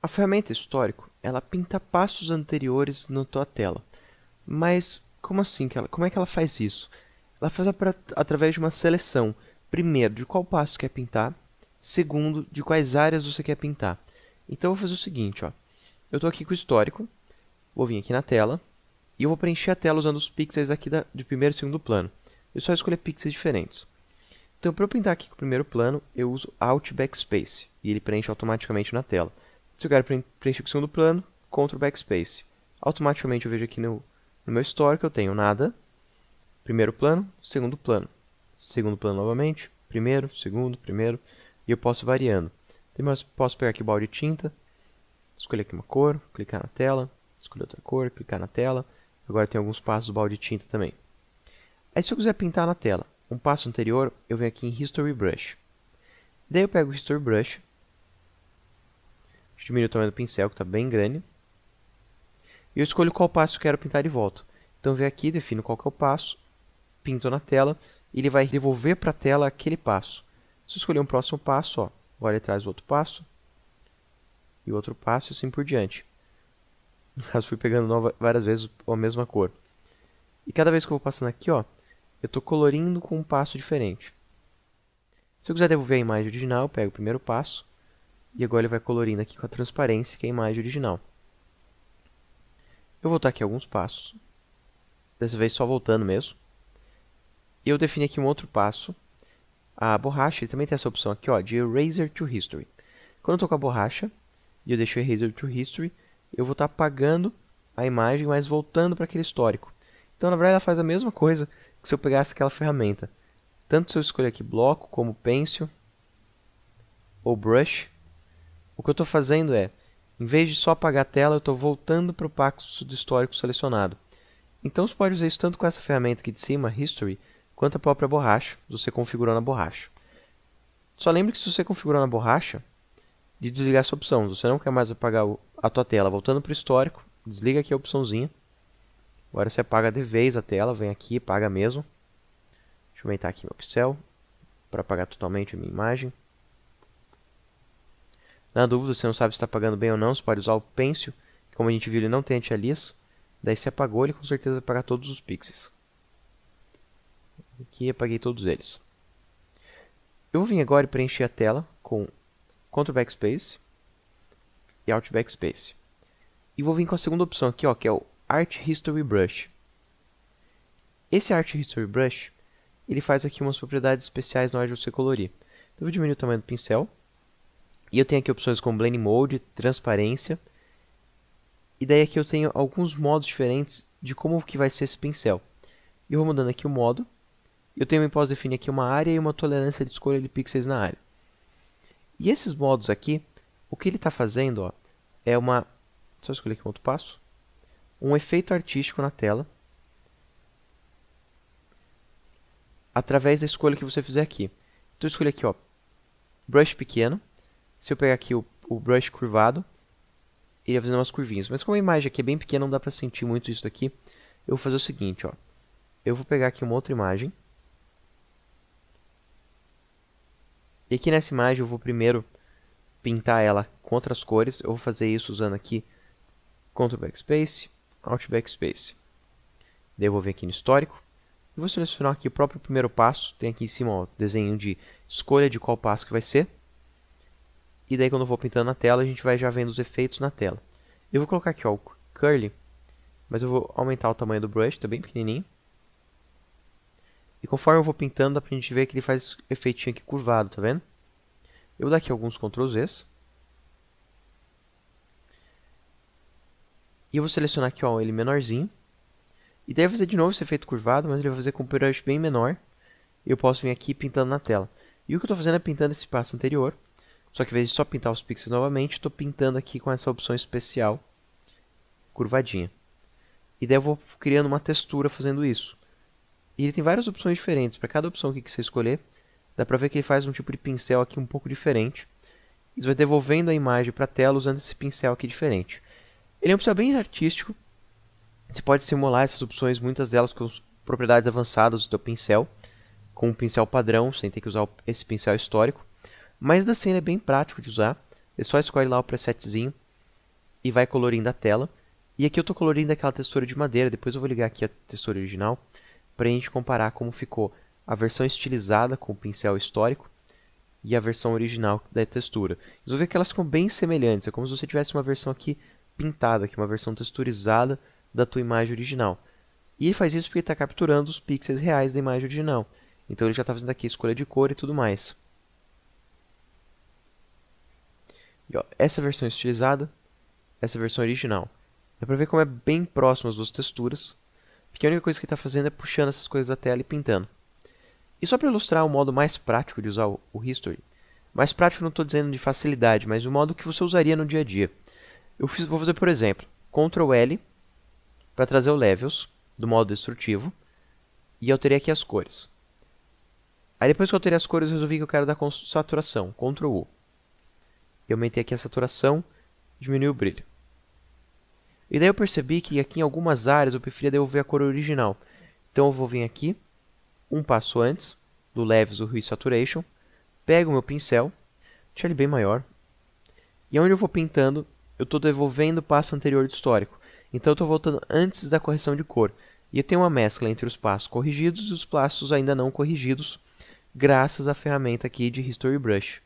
A ferramenta histórico, ela pinta passos anteriores na tua tela. Mas como assim? Como é que ela faz isso? Ela faz através de uma seleção. Primeiro, de qual passo quer pintar. Segundo, de quais áreas você quer pintar. Então eu vou fazer o seguinte, ó. Eu estou aqui com o histórico. Vou vir aqui na tela. E eu vou preencher a tela usando os pixels aqui de primeiro e segundo plano. Eu só escolher pixels diferentes. Então, para eu pintar aqui com o primeiro plano, eu uso Alt Backspace. E ele preenche automaticamente na tela. Se eu quero preencher com o segundo plano, Ctrl Backspace. Automaticamente eu vejo aqui no meu histórico, eu tenho nada, primeiro plano, segundo plano novamente, primeiro, segundo, e eu posso ir variando. Então, eu posso pegar aqui o balde de tinta, escolher aqui uma cor, clicar na tela, escolher outra cor, clicar na tela. Agora tem alguns passos do balde de tinta também. Aí se eu quiser pintar na tela um passo anterior, eu venho aqui em History Brush. Daí eu pego o History Brush, diminuo o tamanho do pincel, que está bem grande. E eu escolho qual passo eu quero pintar de volta. Então eu venho aqui, defino qual que é o passo, pinto na tela, e ele vai devolver para a tela aquele passo. Se eu escolher um próximo passo, ó, agora ele traz o outro passo, e o outro passo, e assim por diante. No caso, fui pegando várias vezes a mesma cor. E cada vez que eu vou passando aqui, ó, eu estou colorindo com um passo diferente. Se eu quiser devolver a imagem original, eu pego o primeiro passo, e agora ele vai colorindo aqui com a transparência, que é a imagem original. Eu vou voltar aqui alguns passos. Dessa vez só voltando mesmo. E eu defini aqui um outro passo. A borracha, ele também tem essa opção aqui, ó, de Eraser to History. Quando eu estou com a borracha, e eu deixo Eraser to History, eu vou estar apagando a imagem, mas voltando para aquele histórico. Então, na verdade, ela faz a mesma coisa que se eu pegasse aquela ferramenta. Tanto se eu escolher aqui bloco, como pencil, ou brush, o que eu estou fazendo é, em vez de só apagar a tela, eu estou voltando para o passo do histórico selecionado. Então você pode usar isso tanto com essa ferramenta aqui de cima, History, quanto a própria borracha, você configurou na borracha. Só lembre que se você configurou na borracha, de desligar essa opção. Você não quer mais apagar a tua tela voltando para o histórico, desliga aqui a opçãozinha. Agora você apaga de vez a tela, vem aqui e apaga mesmo. Deixa eu aumentar aqui meu pincel, para apagar totalmente a minha imagem. Na dúvida, você não sabe se está apagando bem ou não, você pode usar o Pencil, que como a gente viu ele não tem anti-alias. Daí se apagou, ele com certeza vai apagar todos os pixels. Aqui apaguei todos eles. Eu vou vir agora e preencher a tela com Ctrl Backspace e Alt Backspace. E vou vir com a segunda opção aqui, ó, que é o Art History Brush. Esse Art History Brush, ele faz aqui umas propriedades especiais na hora de você colorir. Então eu vou diminuir o tamanho do pincel. E eu tenho aqui opções como Blend Mode, Transparência. E daí aqui eu tenho alguns modos diferentes de como que vai ser esse pincel. E eu vou mudando aqui o modo. Eu também posso definir aqui uma área e uma tolerância de escolha de pixels na área. E esses modos aqui, o que ele está fazendo, ó, é uma... Só escolher aqui um outro passo. Um efeito artístico na tela. Através da escolha que você fizer aqui. Então eu escolhi aqui, ó, brush pequeno. Se eu pegar aqui o brush curvado, ele vai fazer umas curvinhas. Mas como a imagem aqui é bem pequena, não dá para sentir muito isso daqui. Eu vou fazer o seguinte, ó. Eu vou pegar aqui uma outra imagem. E aqui nessa imagem eu vou primeiro pintar ela com outras cores. Eu vou fazer isso usando aqui Ctrl Backspace, Alt Backspace. Daí eu vou vir aqui no histórico. E vou selecionar aqui o próprio primeiro passo. Tem aqui em cima o desenho de escolha de qual passo que vai ser. E daí quando eu vou pintando na tela, a gente vai já vendo os efeitos na tela. Eu vou colocar aqui, ó, o Curly, mas eu vou aumentar o tamanho do brush, tá bem pequenininho. E conforme eu vou pintando, dá pra gente ver que ele faz esse efeitinho aqui curvado, tá vendo? Eu vou dar aqui alguns Ctrl Zs. E eu vou selecionar aqui, ó, ele menorzinho. E daí eu vou fazer de novo esse efeito curvado, mas ele vai fazer com um brush bem menor. E eu posso vir aqui pintando na tela. E o que eu estou fazendo é pintando esse passo anterior. Só que ao invés de só pintar os pixels novamente, estou pintando aqui com essa opção especial, curvadinha. E daí eu vou criando uma textura fazendo isso. E ele tem várias opções diferentes. Para cada opção aqui que você escolher, dá para ver que ele faz um tipo de pincel aqui um pouco diferente. E você vai devolvendo a imagem para a tela usando esse pincel aqui diferente. Ele é um pincel bem artístico. Você pode simular essas opções, muitas delas com propriedades avançadas do seu pincel, com um pincel padrão, sem ter que usar esse pincel histórico. Mas ainda assim ele é bem prático de usar. Você só escolhe lá o presetzinho e vai colorindo a tela. E aqui eu estou colorindo aquela textura de madeira, depois eu vou ligar aqui a textura original para a gente comparar como ficou a versão estilizada com o pincel histórico e a versão original da textura. Vocês vão ver que elas ficam bem semelhantes, é como se você tivesse uma versão aqui pintada, aqui, uma versão texturizada da tua imagem original. E ele faz isso porque ele está capturando os pixels reais da imagem original. Então ele já está fazendo aqui a escolha de cor e tudo mais. E, ó, essa versão estilizada, essa versão original. Dá pra ver como é bem próximo as duas texturas, porque a única coisa que ele está fazendo é puxando essas coisas da tela e pintando. E só para ilustrar o modo mais prático de usar o History, mais prático não estou dizendo de facilidade, mas o modo que você usaria no dia a dia. Vou fazer, por exemplo, Ctrl L para trazer o Levels do modo destrutivo e alterei aqui as cores. Aí depois que eu alterei as cores, eu resolvi que eu quero dar saturação, Ctrl U. Eu aumentei aqui a saturação, diminui o brilho. E daí eu percebi que aqui em algumas áreas eu preferia devolver a cor original. Então eu vou vir aqui, um passo antes do Levels do Hue Saturation, pego o meu pincel, deixo ele bem maior, e onde eu vou pintando, eu estou devolvendo o passo anterior do histórico. Então eu estou voltando antes da correção de cor. E eu tenho uma mescla entre os passos corrigidos e os passos ainda não corrigidos, graças à ferramenta aqui de History Brush.